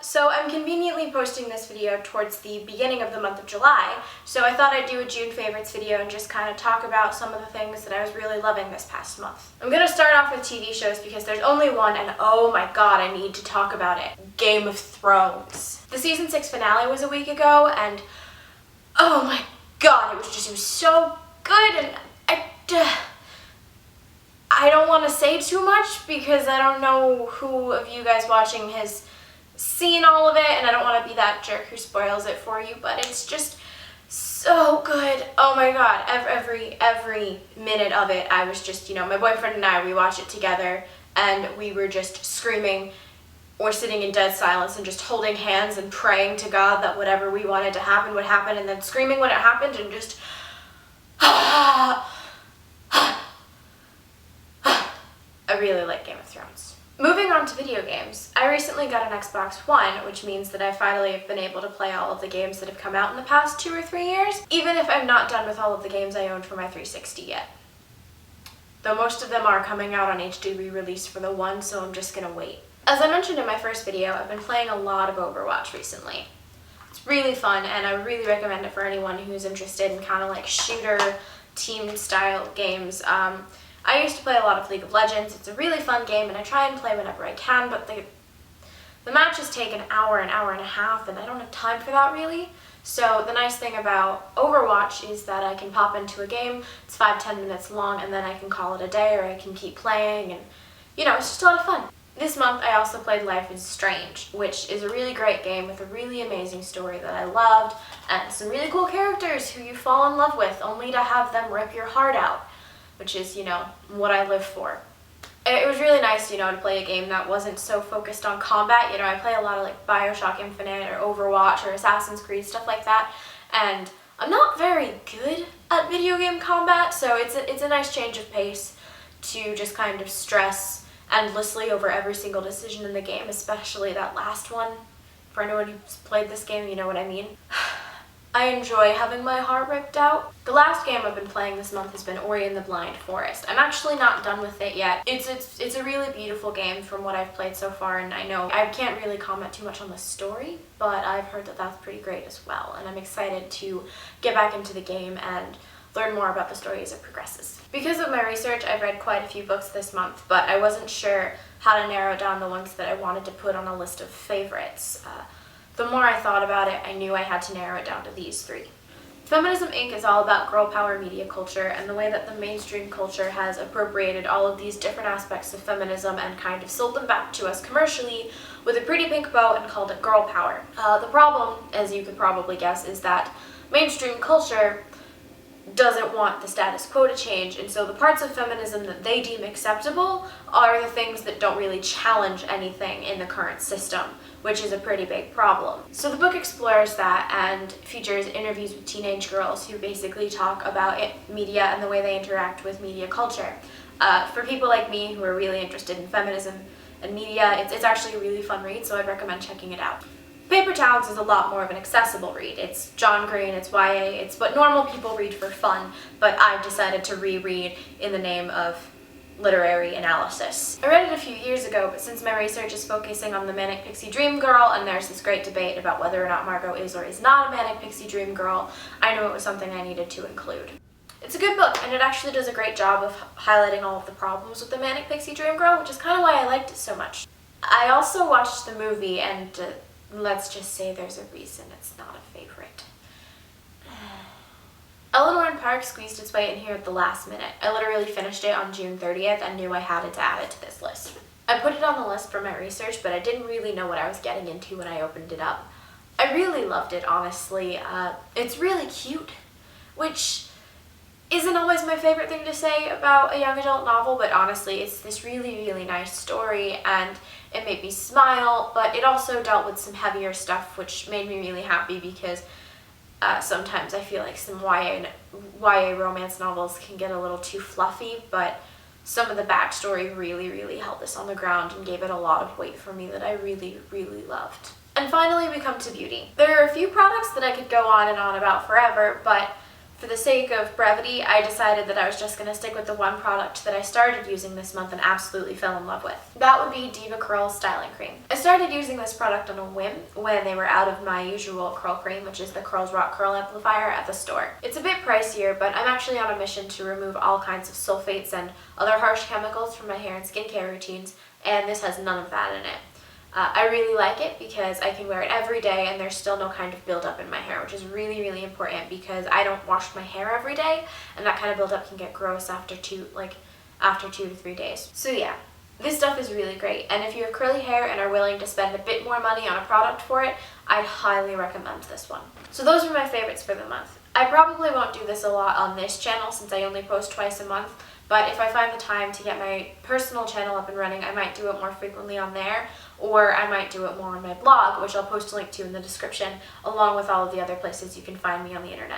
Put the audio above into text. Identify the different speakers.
Speaker 1: So I'm conveniently posting this video towards the beginning of the month of July, so I thought I'd do a June favorites video and just kind of talk about some of the things that I was really loving this past month. I'm going to start off with TV shows because there's only one, and oh my god, I need to talk about it. Game of Thrones. The season 6 finale was a week ago, and oh my god, it was so good, and I don't want to say too much because I don't know who of you guys watching has seen all of it, and I don't want to be that jerk who spoils it for you, but it's just so good. Oh my god, every minute of it, I was just, my boyfriend and I, we watched it together, and we were just screaming or sitting in dead silence and just holding hands and praying to God that whatever we wanted to happen would happen, and then screaming when it happened and just I really like Game of Thrones. Moving on to video games, I recently got an Xbox One, which means that I finally have been able to play all of the games that have come out in the past 2 or 3 years, even if I'm not done with all of the games I owned for my 360 yet. Though most of them are coming out on HD re-release for the One, so I'm just gonna wait. As I mentioned in my first video, I've been playing a lot of Overwatch recently. It's really fun, and I really recommend it for anyone who's interested in kind of like shooter, team-style games. I used to play a lot of League of Legends. It's a really fun game, and I try and play whenever I can, but the matches take an hour and a half, and I don't have time for that really. So the nice thing about Overwatch is that I can pop into a game, it's 5-10 minutes long, and then I can call it a day, or I can keep playing, and it's just a lot of fun. This month I also played Life is Strange, which is a really great game with a really amazing story that I loved, and some really cool characters who you fall in love with, only to have them rip your heart out, which is, what I live for. It was really nice, to play a game that wasn't so focused on combat. I play a lot of like BioShock Infinite or Overwatch or Assassin's Creed, stuff like that, and I'm not very good at video game combat, so it's a nice change of pace to just kind of stress endlessly over every single decision in the game, especially that last one. For anyone who's played this game, you know what I mean. I enjoy having my heart ripped out. The last game I've been playing this month has been Ori and the Blind Forest. I'm actually not done with it yet. It's a really beautiful game from what I've played so far, and I know I can't really comment too much on the story, but I've heard that that's pretty great as well, and I'm excited to get back into the game and learn more about the story as it progresses. Because of my research, I've read quite a few books this month, but I wasn't sure how to narrow down the ones that I wanted to put on a list of favorites. The more I thought about it, I knew I had to narrow it down to these 3. Feminism Inc. is all about girl power media culture and the way that the mainstream culture has appropriated all of these different aspects of feminism and kind of sold them back to us commercially with a pretty pink bow and called it girl power. The problem, as you could probably guess, is that mainstream culture doesn't want the status quo to change, and so the parts of feminism that they deem acceptable are the things that don't really challenge anything in the current system, which is a pretty big problem. So the book explores that and features interviews with teenage girls who basically talk about media and the way they interact with media culture. For people like me who are really interested in feminism and media, it's actually a really fun read, so I'd recommend checking it out. Paper Towns is a lot more of an accessible read. It's John Green, it's YA, it's what normal people read for fun, but I've decided to reread in the name of literary analysis. I read it a few years ago, but since my research is focusing on the Manic Pixie Dream Girl, and there's this great debate about whether or not Margot is or is not a Manic Pixie Dream Girl, I knew it was something I needed to include. It's a good book, and it actually does a great job of highlighting all of the problems with the Manic Pixie Dream Girl, which is kind of why I liked it so much. I also watched the movie, and let's just say there's a reason it's not a favorite. Eleanor and Park squeezed its way in here at the last minute. I literally finished it on June 30th and knew I had to add it to this list. I put it on the list for my research, but I didn't really know what I was getting into when I opened it up. I really loved it, honestly. It's really cute, which isn't always my favorite thing to say about a young adult novel, but honestly, it's this really, really nice story, and it made me smile, but it also dealt with some heavier stuff, which made me really happy because sometimes I feel like some YA romance novels can get a little too fluffy, but some of the backstory really, really held this on the ground and gave it a lot of weight for me that I really, really loved. And finally, we come to beauty. There are a few products that I could go on and on about forever, but For the sake of brevity, I decided that I was just going to stick with the one product that I started using this month and absolutely fell in love with. That would be Diva Curl Styling Cream. I started using this product on a whim when they were out of my usual curl cream, which is the Curls Rock Curl Amplifier at the store. It's a bit pricier, but I'm actually on a mission to remove all kinds of sulfates and other harsh chemicals from my hair and skincare routines, and this has none of that in it. I really like it because I can wear it every day and there's still no kind of buildup in my hair, which is really, really important because I don't wash my hair every day and that kind of buildup can get gross after 2 to 3 days. So yeah, this stuff is really great, and if you have curly hair and are willing to spend a bit more money on a product for it, I'd highly recommend this one. So those are my favorites for the month. I probably won't do this a lot on this channel since I only post twice a month, but if I find the time to get my personal channel up and running, I might do it more frequently on there, or I might do it more on my blog, which I'll post a link to in the description, along with all of the other places you can find me on the internet.